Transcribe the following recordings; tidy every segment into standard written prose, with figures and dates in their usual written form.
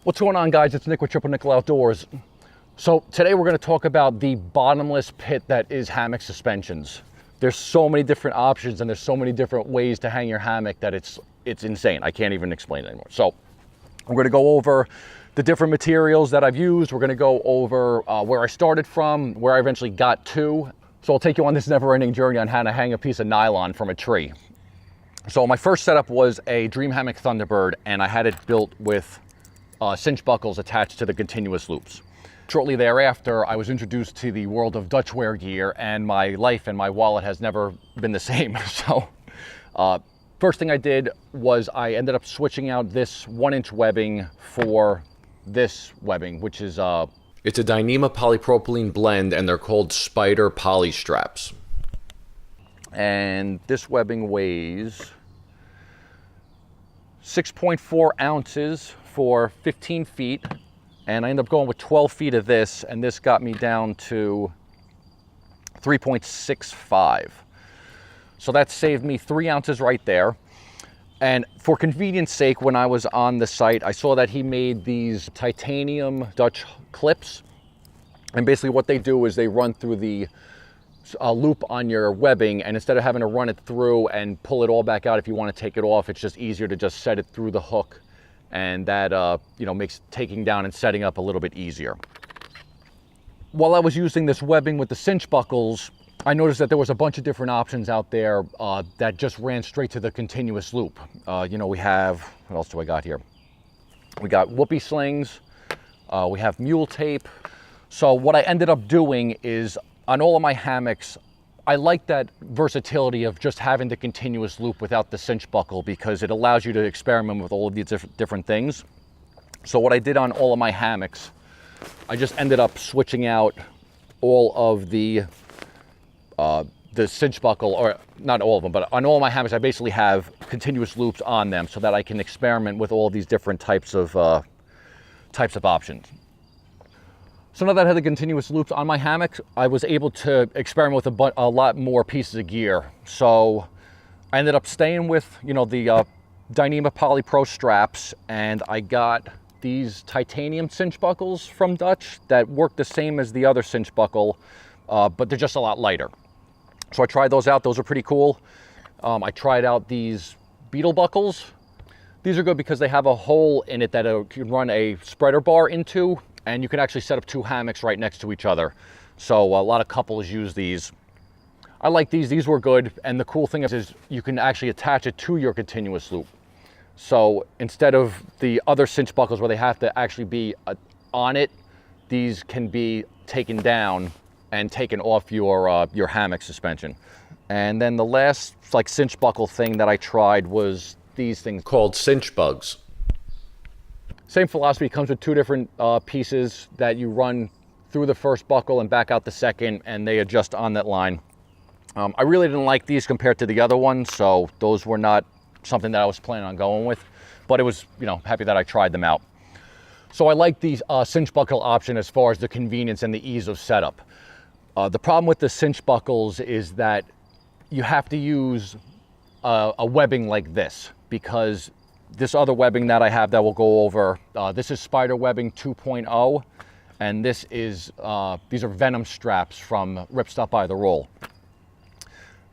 What's going on, guys? It's Nick with Triple Nickel Outdoors. So today we're going to talk about the bottomless pit that is hammock suspensions. There's so many different options and there's so many different ways to hang your hammock that it's insane. I can't even explain it anymore. So we're going to go over the different materials that I've used. We're going to go over where I started from, where I eventually got to. So I'll take you on this never-ending journey on how to hang a piece of nylon from a tree. So my first setup was a Dream Hammock Thunderbird, and I had it built with cinch buckles attached to the continuous loops. Shortly thereafter, I was introduced to the world of Dutch wear gear, and my life and my wallet has never been the same. So first thing I did was I ended up switching out this 1-inch webbing for this webbing, which is it's a Dyneema polypropylene blend, and they're called Spider Poly Straps. And this webbing weighs 6.4 ounces for 15 feet, and I ended up going with 12 feet of this, and this got me down to 3.65. So that saved me 3 ounces right there. And for convenience sake, when I was on the site, I saw that he made these titanium Dutch clips, and basically what they do is they run through the loop on your webbing, and instead of having to run it through and pull it all back out if you want to take it off, it's just easier to just set it through the hook, and that makes taking down and setting up a little bit easier. While I was using this webbing with the cinch buckles, I noticed that there was a bunch of different options out there that just ran straight to the continuous loop. We have, what else do I got here? We got Whoopie Slings, we have Mule Tape. So what I ended up doing is, on all of my hammocks, I like that versatility of just having the continuous loop without the cinch buckle, because it allows you to experiment with all of these different things. So what I did on all of my hammocks, I just ended up switching out all of the cinch buckle, or not all of them, but on all my hammocks, I basically have continuous loops on them so that I can experiment with all these different types of options. So now that I had the continuous loops on my hammock, I was able to experiment with a lot more pieces of gear. So I ended up staying with, the Dyneema Polypro straps, and I got these titanium cinch buckles from Dutch that work the same as the other cinch buckle, but they're just a lot lighter. So I tried those out. Those are pretty cool. I tried out these Beetle Buckles. These are good because they have a hole in it that you can run a spreader bar into, and you can actually set up two hammocks right next to each other. So a lot of couples use these. I like these. These were good. And the cool thing is you can actually attach it to your continuous loop. So instead of the other cinch buckles where they have to actually be on it, these can be taken down and taken off your hammock suspension. And then the last cinch buckle thing that I tried was these things Called Cinch Bugs. Same philosophy, comes with two different pieces that you run through the first buckle and back out the second, and they adjust on that line. I really didn't like these compared to the other ones, so those were not something that I was planning on going with, but it was, happy that I tried them out. So I like the cinch buckle option as far as the convenience and the ease of setup. The problem with the cinch buckles is that you have to use a webbing like this, because this other webbing that I have that we'll go over, this is Spider Webbing 2.0, and this is these are Venom Straps from Ripstop by the Roll.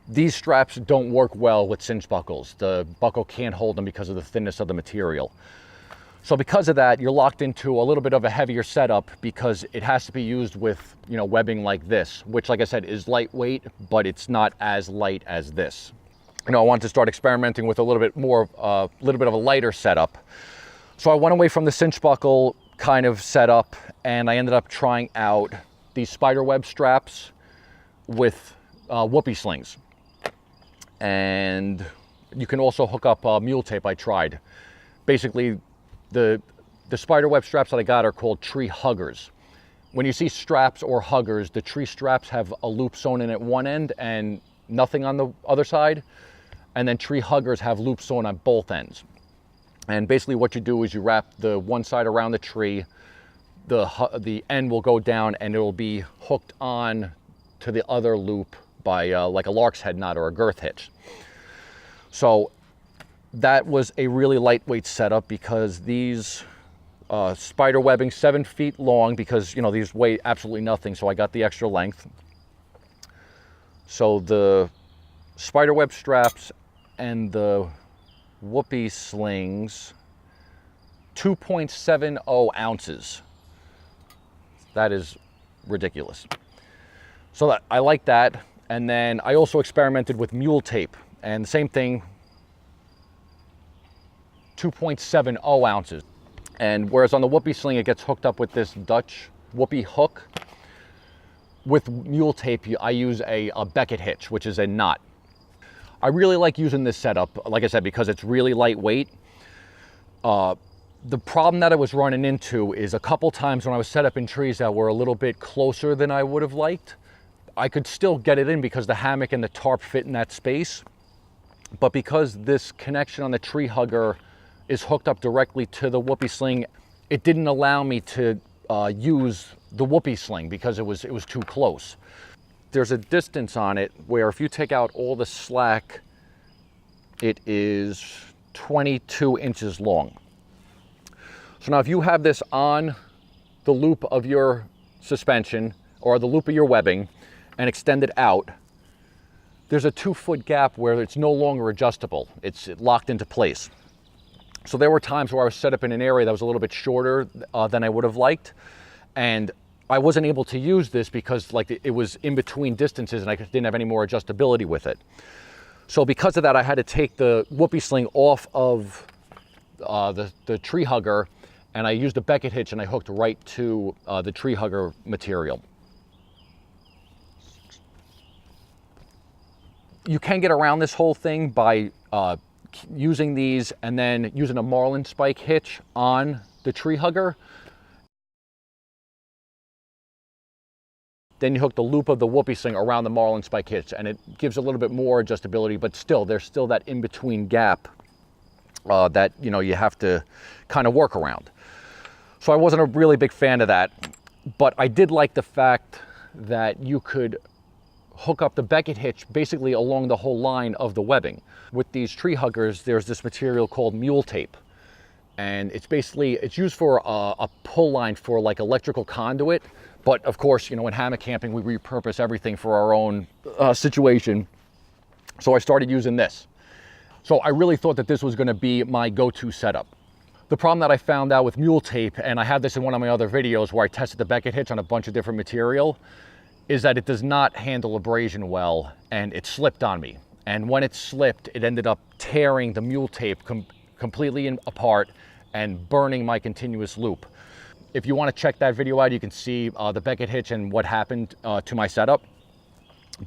These straps don't work well with cinch buckles. The buckle can't hold them because of the thinness of the material. So because of that, you're locked into a little bit of a heavier setup, because it has to be used with webbing like this, which, like I said, is lightweight, but it's not as light as this. I wanted to start experimenting with a little bit of a lighter setup. So I went away from the cinch buckle kind of setup, and I ended up trying out these spider web straps with Whoopie Slings. And you can also hook up Mule Tape. I tried. Basically, the spider web straps that I got are called tree huggers. When you see straps or huggers, the tree straps have a loop sewn in at one end and nothing on the other side. And then tree huggers have loops sewn on both ends. And basically what you do is you wrap the one side around the tree, the end will go down and it will be hooked on to the other loop by like a lark's head knot or a girth hitch. So that was a really lightweight setup, because these spider webbing 7 feet long because, you know, these weigh absolutely nothing, so I got the extra length. So the spider web straps and the Whoopie Slings, 2.70 ounces. That is ridiculous. So I like that. And then I also experimented with Mule Tape, and the same thing, 2.70 ounces. And whereas on the Whoopie Sling, it gets hooked up with this Dutch Whoopie Hook, with Mule Tape, I use a Beckett hitch, which is a knot. I really like using this setup, like I said, because it's really lightweight. The problem that I was running into is a couple times when I was set up in trees that were a little bit closer than I would have liked, I could still get it in because the hammock and the tarp fit in that space. But because this connection on the tree hugger is hooked up directly to the Whoopie Sling, it didn't allow me to use the Whoopie Sling because it was too close. There's a distance on it where if you take out all the slack, it is 22 inches long. So now if you have this on the loop of your suspension or the loop of your webbing and extend it out, there's a 2-foot gap where it's no longer adjustable. It's locked into place. So there were times where I was set up in an area that was a little bit shorter than I would have liked, and I wasn't able to use this because it was in between distances and I didn't have any more adjustability with it. So because of that, I had to take the Whoopie Sling off of the tree hugger, and I used a Beckett hitch and I hooked right to the tree hugger material. You can get around this whole thing by using these and then using a marlin spike hitch on the tree hugger. Then you hook the loop of the Whoopie Sling around the marlin spike hitch, and it gives a little bit more adjustability, but still, there's still that in-between gap that, you know, you have to kind of work around. So I wasn't a really big fan of that, but I did like the fact that you could hook up the Beckett hitch basically along the whole line of the webbing. With these tree huggers, there's this material called Mule Tape, and it's used for a pull line for like electrical conduit. But of course, you know, in hammock camping, we repurpose everything for our own situation. So I started using this. So I really thought that this was going to be my go-to setup. The problem that I found out with Mule Tape, and I had this in one of my other videos where I tested the Beckett hitch on a bunch of different material, is that it does not handle abrasion well, and it slipped on me. And when it slipped, it ended up tearing the Mule Tape completely apart and burning my continuous loop. If you want to check that video out, you can see the Beckett hitch and what happened to my setup.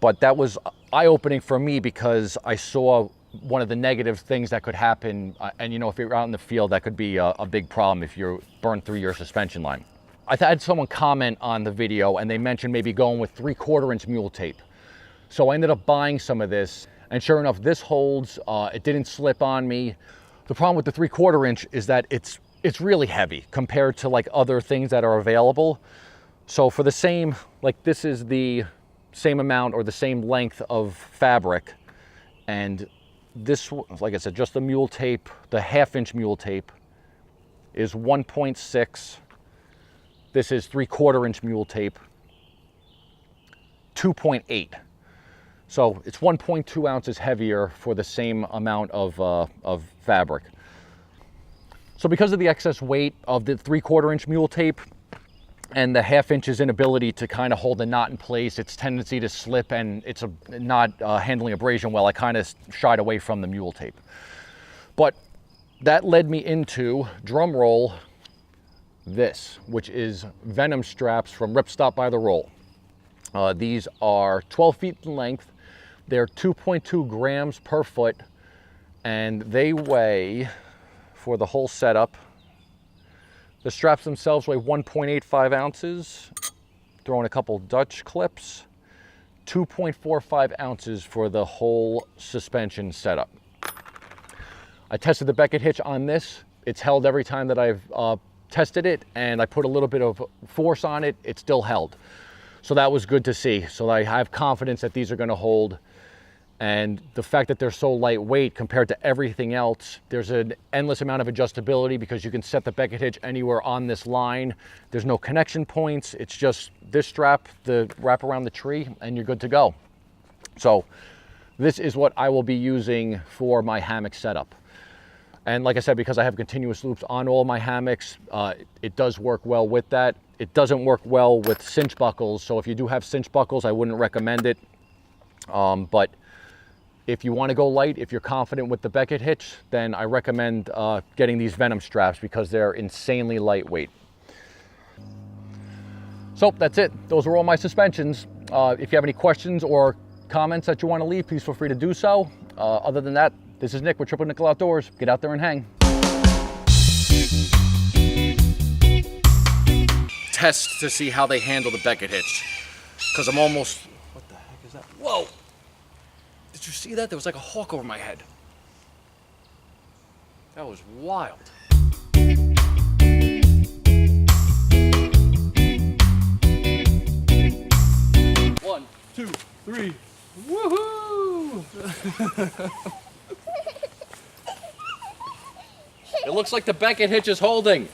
But that was eye-opening for me because I saw one of the negative things that could happen. And you know, if you're out in the field, that could be a big problem if you're burned through your suspension line. I had someone comment on the video and they mentioned maybe going with 3/4 inch Mule Tape. So I ended up buying some of this, and sure enough, this holds. It didn't slip on me. The problem with the 3/4 inch is that it's really heavy compared to like other things that are available. So for the same, like this is the same amount or the same length of fabric, and this, like I said, just the Mule Tape, the 1/2 inch Mule Tape is 1.6. This is 3/4 inch Mule Tape, 2.8. So it's 1.2 ounces heavier for the same amount of fabric. So because of the excess weight of the 3/4 inch Mule Tape and the 1/2 inch's inability to kind of hold the knot in place, its tendency to slip, and it's not handling abrasion well, I kind of shied away from the Mule Tape. But that led me into, drum roll, this, which is Venom Straps from Ripstop by the Roll. These are 12 feet in length. They're 2.2 grams per foot, and they weigh, for the whole setup, the straps themselves weigh 1.85 ounces. Throw in a couple Dutch clips, 2.45 ounces for the whole suspension setup. I tested the Beckett hitch on this. It's held every time that I've tested it, and I put a little bit of force on it, it still held. So that was good to see. So I have confidence that these are going to hold. And the fact that they're so lightweight compared to everything else, there's an endless amount of adjustability because you can set the beckett hitch anywhere on this line. There's no connection points. It's just this strap, the wrap around the tree, and you're good to go. So this is what I will be using for my hammock setup. And like I said, because I have continuous loops on all my hammocks, it does work well with that. It doesn't work well with cinch buckles. So if you do have cinch buckles, I wouldn't recommend it. But if you want to go light, if you're confident with the beckett hitch, then I recommend getting these Venom straps because they're insanely lightweight. So that's it. Those are all my suspensions. If you have any questions or comments that you want to leave, please feel free to do so. Other than that, this is Nick with Triple Nickel Outdoors. Get out there and hang. Test to see how they handle the beckett hitch. Because I'm almost... What the heck is that? Whoa! Did you see that? There was like a hawk over my head. That was wild. 1, 2, 3. Woohoo! It looks like the beckett hitch is holding.